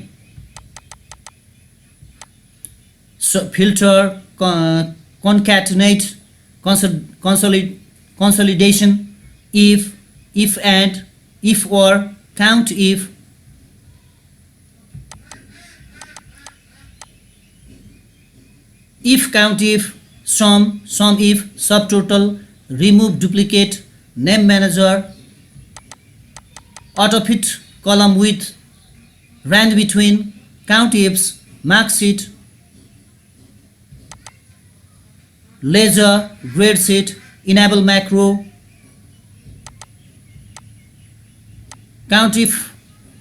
filter, concatenate, consolidation, if and, if or, count if, count if, sum if, subtotal, remove duplicate, name manager, autofit column with, rand between, count ifs, mark sheet, ledger, grade sheet, enable macro, count if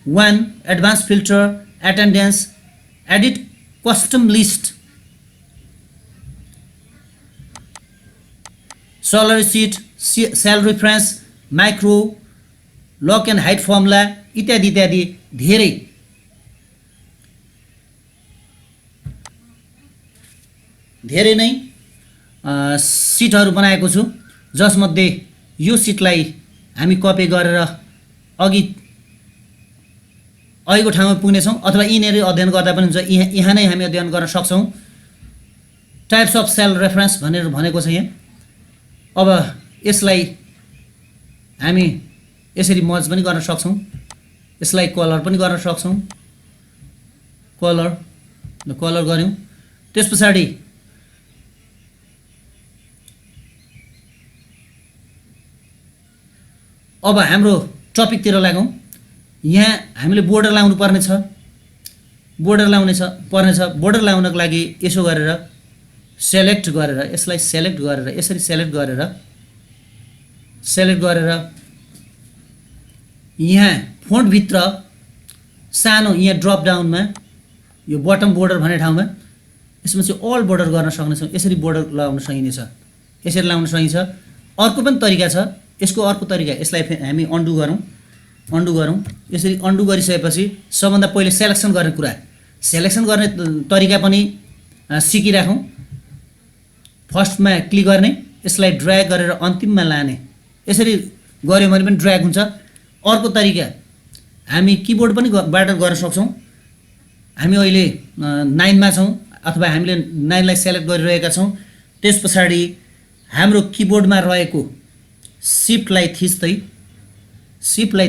1, advanced filter, attendance, edit custom list, salary sheet, cell reference, micro, lock and hide formula इत्यादि इत्यादि धेरै नै सिटहरू बनाएको छु, जसमध्ये यो सिटलाई हामी कपी गरेर अघिको ठाउँमा पुग्नेछौँ अथवा यिनीहरू अध्ययन गर्दा पनि हुन्छ। यहाँ नै हामी अध्ययन गर्न सक्छौँ। टाइप्स अफ सेल रेफरेन्स भनेर भनेको छ यहाँ। अब यसलाई हामी यसरी मर्ज पनि गर्न सक्छौँ, यसलाई कलर पनि गर्न सक्छौँ। कलर गऱ्यौँ, त्यस पछाडि अब हाम्रो टपिकतिर लागौँ। यहाँ हामीले बोर्डर लाउनु पर्नेछ। बोर्डर लाउनको लागि यसो गरेर सेलेक्ट गरेर, यसलाई सेलेक्ट गरेर, यसरी सेलेक्ट गरेर यहाँ फोन्टभित्र सानो यहाँ ड्रप डाउनमा यो बटम बोर्डर भन्ने ठाउँमा यसमा चाहिँ अल बोर्डर गर्न सक्नेछौँ। यसरी बोर्डर लाउन सकिनेछ, यसरी लाउन सकिन्छ। अर्को पनि तरिका छ, यसको अर्को तरिका, यसलाई हामी अन्डु गरौँ। यसरी अन्डु गरिसकेपछि सबभन्दा पहिले सेलेक्सन गर्ने तरिका पनि सिकिराखौँ। फर्स्टमा क्लिक गर्ने, यसलाई ड्र्याग गरेर अन्तिममा लाने, यसरी गऱ्यो भने पनि ड्र्याग हुन्छ। अर्को तरिका हामी किबोर्ड पनि बाट गर्न सक्छौँ। हामी अहिले 9 मा छौँ अथवा हामीले 9 लाई सेलेक्ट गरिरहेका छौँ। त्यस पछाडि हाम्रो किबोर्डमा रहेको सिफ्टलाई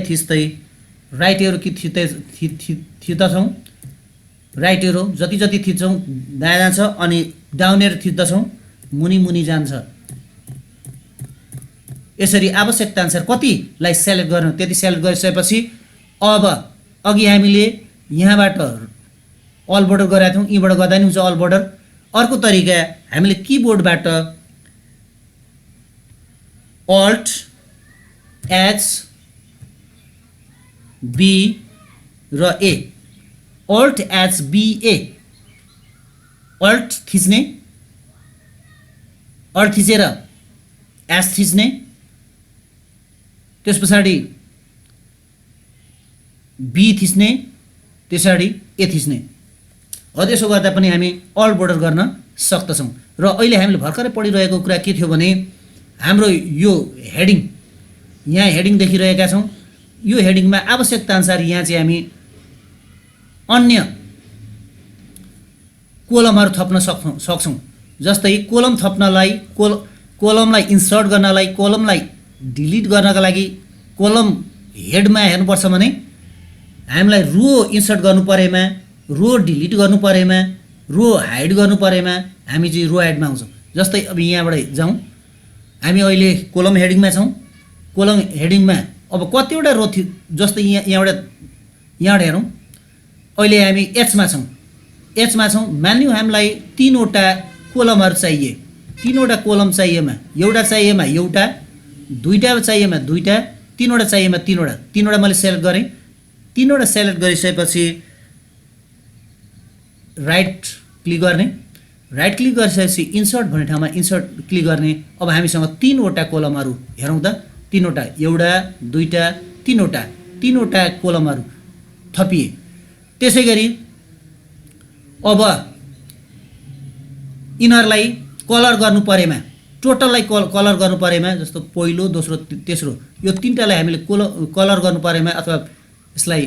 थिच्दै राइट एरो कि थिच्दछौँ। राइट एरो जति थिच्छौँ दायाँ जान्छ, अनि डाउन एरो थिच्दछौँ मुनि जान्छ। यसरी आवश्यकता अनुसार कतिलाई सेलेक्ट गर्नु त्यति सेलेक्ट गरिसकेपछि अब अघि हामीले यहाँबाट अल बोर्डर गरेका थियौँ, यीबाट गर्दा नि हुन्छ अल बोर्डर। अर्को तरिका हामीले किबोर्डबाट अल्ट एच बी र A, Alt H B A, Alt थिच्ने, अल्ट थिचेर एच थिच्ने, त्यस पछाडि बी थिच्ने, त्यसरी ए थिच्ने। हो त्यसो गर्दा पनि हामी अल बोर्डर गर्न सक्दछौँ। र अहिले हामीले भर्खरै पढिरहेको कुरा के थियो भने हाम्रो यो हेडिङ, यहाँ हेडिङ देखिरहेका छौँ। यो हेडिङमा आवश्यकता अनुसार यहाँ चाहिँ हामी अन्य कोलमहरू थप्न सक्छौँ। जस्तै कोलम थप्नलाई, कोलमलाई इन्सर्ट गर्नलाई, कोलमलाई डिलिट गर्नका लागि कोलम हेडमा हेर्नुपर्छ भने हामीलाई रो इन्सर्ट गर्नु परेमा, रो डिलिट गर्नु परेमा, रो हाइड गर्नु परेमा हामी चाहिँ रो हाइडमा आउँछौँ। जस्तै अब यहाँबाट जाउँ, हामी अहिले कोलम हेडिङमा छौँ। कोलम हेडिङमा अब कतिवटा रो थियो, जस्तै यहाँबाट हेरौँ। अहिले हामी एचमा छौँ। मान्यौँ हामीलाई 3वटा कोलमहरू चाहिए, 3वटा कोलम चाहिएमा एउटा, 2वटा चाहिएमा 2वटा, 3वटा चाहिएमा 3वटा। 3वटा मैले सेलेक्ट गरेँ। 3वटा सेलेक्ट गरिसकेपछि राइट क्लिक गर्ने, राइट क्लिक गरिसकेपछि इन्सर्ट भन्ने ठाउँमा इन्सर्ट क्लिक गर्ने। अब हामीसँग 3वटा कोलमहरू हेरौँ त, 3वटा, एउटा दुईटा तीनवटा कोलमहरू थपिए। त्यसै गरी अब यिनीहरूलाई कलर गर्नु परेमा, टोटललाई कलर गर्नु परेमा, जस्तो पहिलो दोस्रो तेस्रो यो तीनटालाई हामीले कलर गर्नु परेमा अथवा यसलाई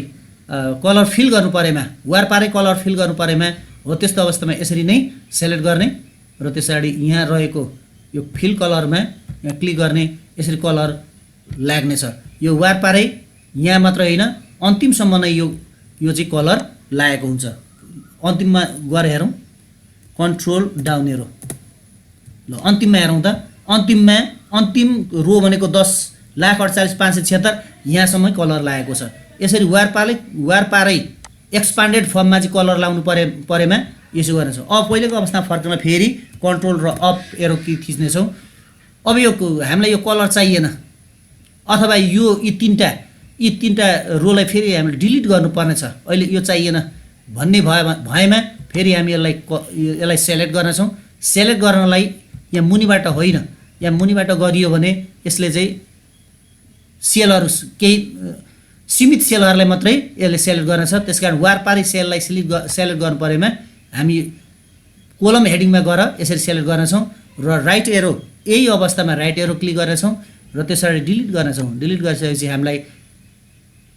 कलर फिल गर्नु परेमा, वारपारै कलर फिल गर्नु परेमा हो, त्यस्तो अवस्थामा यसरी नै सेलेक्ट गर्ने र त्यसरी यहाँ रहेको यो फिल कलरमा यहाँ क्लिक गर्ने, यसरी कलर लाग्नेछ। यो वारपारै यहाँ मात्र होइन अन्तिमसम्म नै यो चाहिँ कलर लागेको हुन्छ। अन्तिममा गएर हेरौँ, कन्ट्रोल डाउन एरो, ल अन्तिममा हेरौँ त, अन्तिम रो भनेको 10,48,576 यहाँसम्म कलर लागेको छ। यसरी वारपारै एक्सपान्डेड फर्ममा चाहिँ कलर लाउनु परेमा यसो गर्नेछ। अब पहिलेको अवस्थामा फर्केर फेरि कन्ट्रोल र अप एरो की थिच्नेछौँ। अब यो हामीलाई यो कलर चाहिएन अथवा यी तीनटा रोलाई फेरि हामीले डिलिट गर्नुपर्ने छ, अहिले यो चाहिएन भन्ने भएमा फेरि हामी यसलाई सेलेक्ट गर्नेछौँ। सेलेक्ट गर्नलाई यहाँ मुनिबाट होइन, यहाँ मुनिबाट गरियो भने यसले चाहिँ सेलहरू केही सीमित सेलहरूलाई मात्रै यसले सेलेक्ट गर्नेछ। त्यसकारण वारपारै सेललाई सेलेक्ट गर्नु परेमा हामी कोलम हेडिङमा गएर यसरी सेलेक्ट गर्नेछौँ र राइट एरो, यही अवस्थामा राइट एरो क्लिक गर्नेछौँ र त्यसरी डिलिट गर्नेछौँ। डिलिट गरिसकेपछि हामीलाई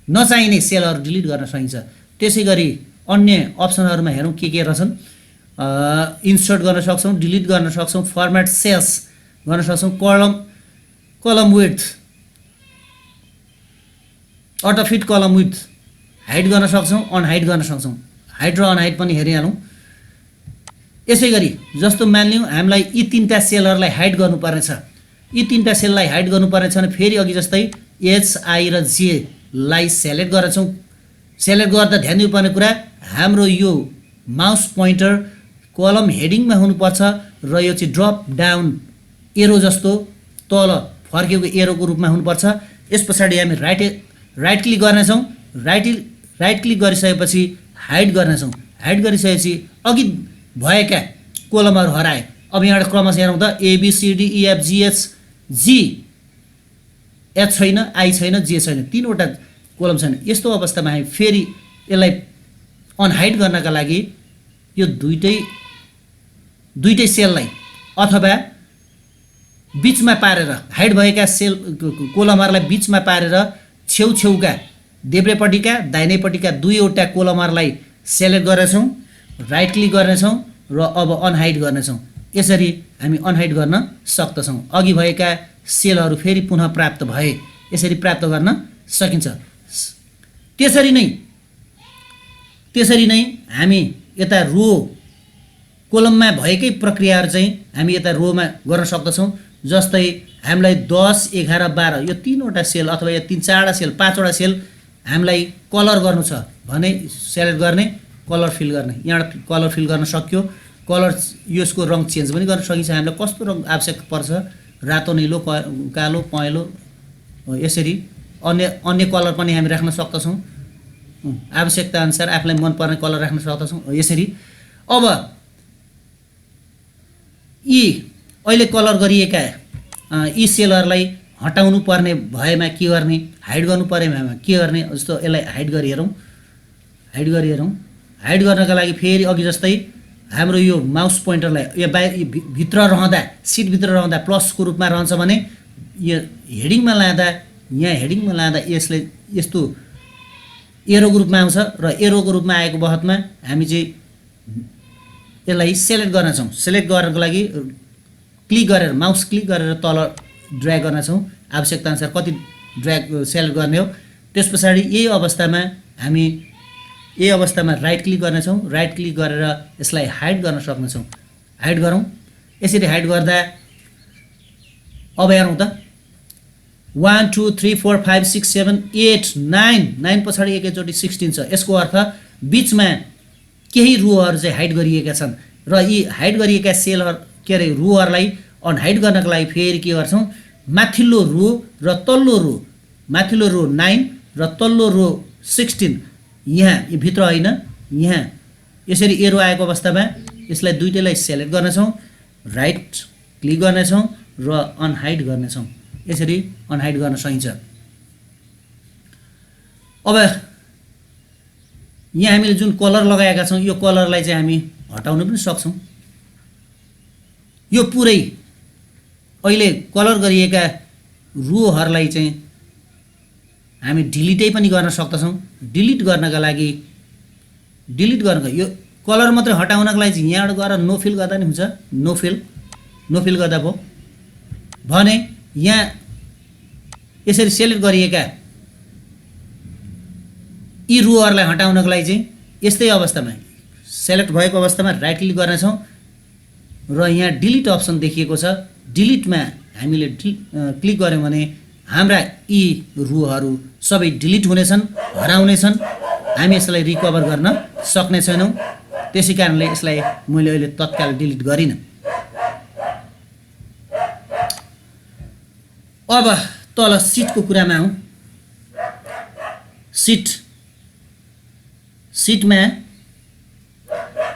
नचाहिने सेलहरू डिलिट गर्न सकिन्छ। त्यसै गरी अन्य अप्सनहरूमा हेरौँ के रहेछन्। इन्सर्ट गर्न सक्छौँ, डिलिट गर्न सक्छौँ, फर्मेट सेल्स गर्न सक्छौँ, कलम विड्थ, अटोफिट कलम विड्थ हाइड गर्न सक्छौँ, अनहाइड गर्न सक्छौँ। हाइड र अनहाइड पनि हेरिहालौँ। यसै गरी जस्तो मानिलिउँ हामीलाई यी तीनटा सेलहरूलाई हाइड गर्नुपर्ने छ, यी तीनटा सेललाई हाइड गर्नुपर्ने छ भने फेरि अघि जस्तै HI र J लाई सेलेक्ट गर्छौँ। सेलेक्ट गर्दा ध्यान दिनुपर्ने कुरा हाम्रो यो माउस पोइन्टर कलम हेडिङमा हुनुपर्छ र यो चाहिँ ड्रप डाउन एरो जस्तो तल फर्केको एरोको रूपमा हुनुपर्छ। यस पछाडि हामी राइट क्लिक गर्नेछौँ। राइट क्लिक गरिसकेपछि हाइड गर्नेछौँ। हाइड गरिसकेपछि अघि भएका कोलमहरू हराए। अब यहाँबाट क्रमशः हेरौँ त ABCDEFGHG, H छैन, I छैन, J छैन, 3वटा कोलम छैन। यस्तो अवस्थामा हामी फेरि यसलाई अनहाइड गर्नका लागि यो दुईटै सेललाई अथवा बिचमा पारेर हाइड भएका सेल कोलमहरूलाई बिचमा पारेर छेउछेउका देब्रेपट्टिका दाहिनेपट्टिका 2वटा कोलमहरूलाई सेलेक्ट गर्नेछौँ, राइट क्लिक गर्नेछौँ र अब अनहाइड गर्नेछौँ। यसरी हामी अनहाइड गर्न सक्दछौँ। अघि भएका सेलहरू फेरि पुनः प्राप्त भए, यसरी प्राप्त गर्न सकिन्छ। त्यसरी नै हामी यता रो कोलममा भएकै प्रक्रियाहरू चाहिँ हामी यता रोमा गर्न सक्दछौँ। जस्तै हामीलाई 10, 11, 12 यो 3वटा सेल अथवा यो 3-4वटा सेल 5वटा सेल हामीलाई कलर गर्नु छ भने सेलेक्ट गर्ने, कलर फिल गर्ने। यहाँबाट कलर फिल गर्न सक्यो। कलर यसको रङ चेन्ज पनि गर्न सकिन्छ। हामीलाई कस्तो रङ आवश्यक पर्छ, रातो, निलो, कालो, पहेँलो, यसरी अन्य कलर पनि हामी राख्न सक्दछौँ। आवश्यकता अनुसार आफूलाई मनपर्ने कलर राख्न सक्दछौँ यसरी। अब यी अहिले कलर गरिएका यी सेलहरूलाई हटाउनु पर्ने भएमा के गर्ने, हाइड गर्नु परेमा के गर्ने, जस्तो यसलाई हाइड गरी हेरौँ। हाइड गर्नका लागि फेरि अघि जस्तै हाम्रो यो माउस पोइन्टरलाई यो भित्र रहँदा, सिटभित्र रहँदा प्लसको रूपमा रहन्छ भने यो हेडिङमा लाँदा यसले यस्तो एरोको रूपमा आउँछ र एरोको रूपमा आएको बखतमा हामी चाहिँ यसलाई सेलेक्ट गर्नेछौँ। सेलेक्ट गर्नको लागि क्लिक गरेर माउस क्लिक गरेर तल ड्र्याग गर्नेछौँ। आवश्यकता अनुसार कति ड्र्याग सेलेक्ट गर्ने हो। त्यस पछाडि यही अवस्थामा राइट क्लिक गर्नेछौँ। राइट क्लिक गरेर यसलाई हाइड गर्न सक्नेछौँ। हाइड गरौँ। यसरी हाइड गर्दा अब हेरौँ त 1 2 3 4 5 6 7 8 9 पछाडि एकैचोटि 16 छ। यसको अर्थ बिचमा केही रोहरू चाहिँ हाइड गरिएका छन् र यी हाइड गरिएका सेलहरू रोहरूलाई अनहाइड गर्नको लागि फेरि के गर्छौँ, माथिल्लो रो र तल्लो रो, माथिल्लो रो 9 र तल्लो रो 16 यहाँ भित्र होइन, यहाँ यसरी एरो आएको अवस्थामा यसलाई दुईटैलाई सेलेक्ट गर्नेछौँ, राइट क्लिक गर्नेछौँ र अनहाइड गर्नेछौँ। यसरी अनहाइड गर्न सकिन्छ। अब यहाँ हामीले जुन कलर लगाएका छौँ यो कलरलाई चाहिँ हामी हटाउन पनि सक्छौँ। यो पुरै अहिले कलर गरिएका रोहरूलाई चाहिँ हामी डिलिटै पनि गर्न सक्दछौँ। डिलिट गर्नका लागि यो कलर मात्रै हटाउनको लागि चाहिँ यहाँबाट गएर नो फिल गर्दा नि हुन्छ। नो फिल गर्दा भयो भने यहाँ यसरी सेलेक्ट गरिएका यी रोहरूलाई हटाउनको लागि चाहिँ यस्तै अवस्थामा सेलेक्ट भएको अवस्थामा राइट क्लिक गर्नेछौँ र यहाँ डिलिट अप्सन देखिएको छ। डिलिटमा हामीले क्लिक गऱ्यौँ भने हाम्रा यी रोहरू सबै डिलिट हुनेछन्, हराउनेछन्। हामी यसलाई रिकभर गर्न सक्ने छैनौँ। त्यसै कारणले यसलाई मैले अहिले तत्काल डिलिट गरिनँ। अब तल सिटको कुरामा आउँ। सिटमा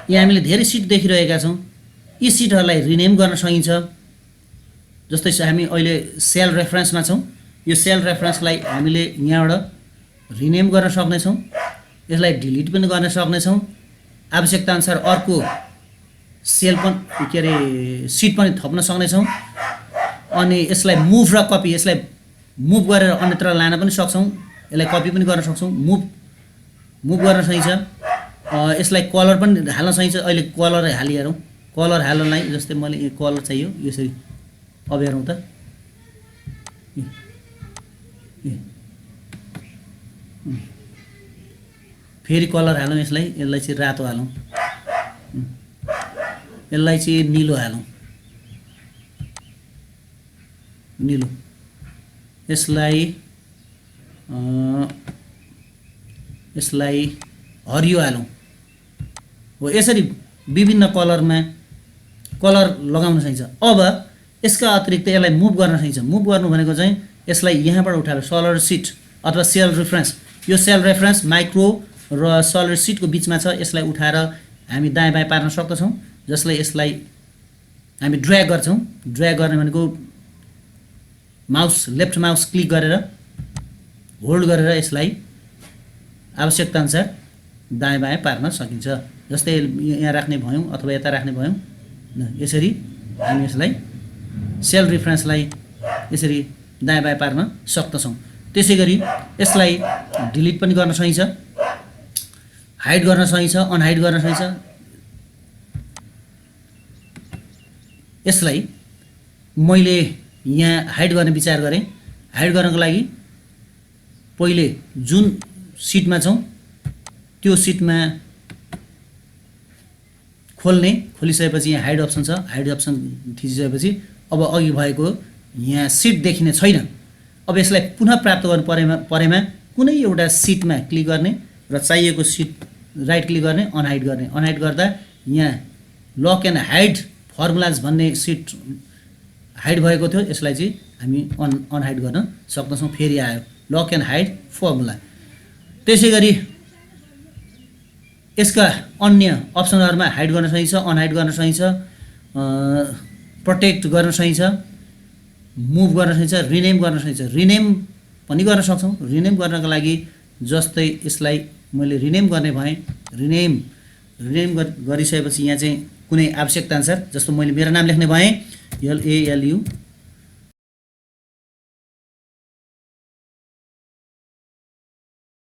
यहाँ हामीले धेरै सिट देखिरहेका छौँ। यी सिटहरूलाई रिनेम गर्न सकिन्छ। जस्तै हामी अहिले सेल रेफरेन्समा छौँ। यो सेल रेफरेन्सलाई हामीले यहाँबाट रिनेम गर्न सक्नेछौँ। यसलाई डिलिट पनि गर्न सक्नेछौँ। आवश्यकता अनुसार अर्को सेल पनि सिट पनि थप्न सक्नेछौँ। अनि यसलाई मुभ र कपी, यसलाई मुभ गरेर अन्यत्र लान पनि सक्छौँ। यसलाई कपी पनि गर्न सक्छौँ, मुभ गर्न सकिन्छ। यसलाई कलर पनि हाल्न सकिन्छ। अहिले कलर हालिहेरौँ। कलर हाल्नलाई जस्तै मैले यो कलर चाहियो, यसरी अब हेरौँ त। फेरि कलर हालौँ। यसलाई चाहिँ रातो हालौँ, यसलाई चाहिँ निलो हालौँ, यसलाई हरियो हालौँ। हो यसरी विभिन्न कलरमा कलर लगाउन सकिन्छ। अब यसका अतिरिक्त यसलाई मुभ गर्न सकिन्छ। मुभ गर्नु भनेको चाहिँ यसलाई यहाँबाट उठाएर सलिड सिट अथवा सेल रेफरेन्स, यो सेल रेफरेन्स माइक्रो र सलिड सिटको बिचमा छ। यसलाई उठाएर हामी दायाँ बायाँ पार्न सक्दछौँ। जसले यसलाई हामी ड्र्याग गर्छौँ। ड्र्याग गर्ने भनेको लेफ्ट माउस क्लिक गरेर होल्ड गरेर यसलाई आवश्यकता अनुसार दायाँ बायाँ पार्न सकिन्छ। जस्तै यहाँ राख्ने भयौँ अथवा यता राख्ने भयौँ। यसरी हामी यसलाई सेल रेफरेन्सलाई यसरी दायाँ बायाँ पार्न सक्दछौँ। त्यसै गरी यसलाई डिलिट पनि गर्न सकिन्छ, हाइड गर्न सकिन्छ, अनहाइड गर्न सकिन्छ। यसलाई मैले यहाँ हाइड गर्ने विचार गरेँ। हाइड गर्नको लागि पहिले जुन सिटमा छौँ त्यो सिटमा खोलिसकेपछि यहाँ हाइड अप्सन छ। हाइड अप्सन थिचिसकेपछि अब अघि भएको यहाँ सिट देखिने छैन। अब यसलाई पुनः प्राप्त गर्नु परेमा कुनै एउटा सिटमा क्लिक गर्ने र चाहिएको सिट राइट क्लिक गर्ने, अनहाइड गर्ने। अनहाइड गर्दा यहाँ लक एन्ड हाइड फर्मुलाज भन्ने सिट हाइड भएको थियो। यसलाई चाहिँ हामी अनहाइड गर्न सक्दछौँ। फेरि आयो लक एन्ड हाइड फर्मुला। त्यसै गरी यसका अन्य अप्सनहरूमा हाइड गर्न सकिन्छ, अनहाइड गर्न सकिन्छ, प्रोटेक्ट गर्न सकिन्छ, मुभ गर्न सकिन्छ, रिनेम गर्न सकिन्छ। रिनेम पनि गर्न सक्छौँ। रिनेम गर्नको लागि जस्तै यसलाई मैले रिनेम गर्ने भएँ। रिनेम गरिसकेपछि यहाँ चाहिँ कुनै आवश्यकता अनुसार, जस्तो मैले मेरो नाम लेख्ने भएँ LALU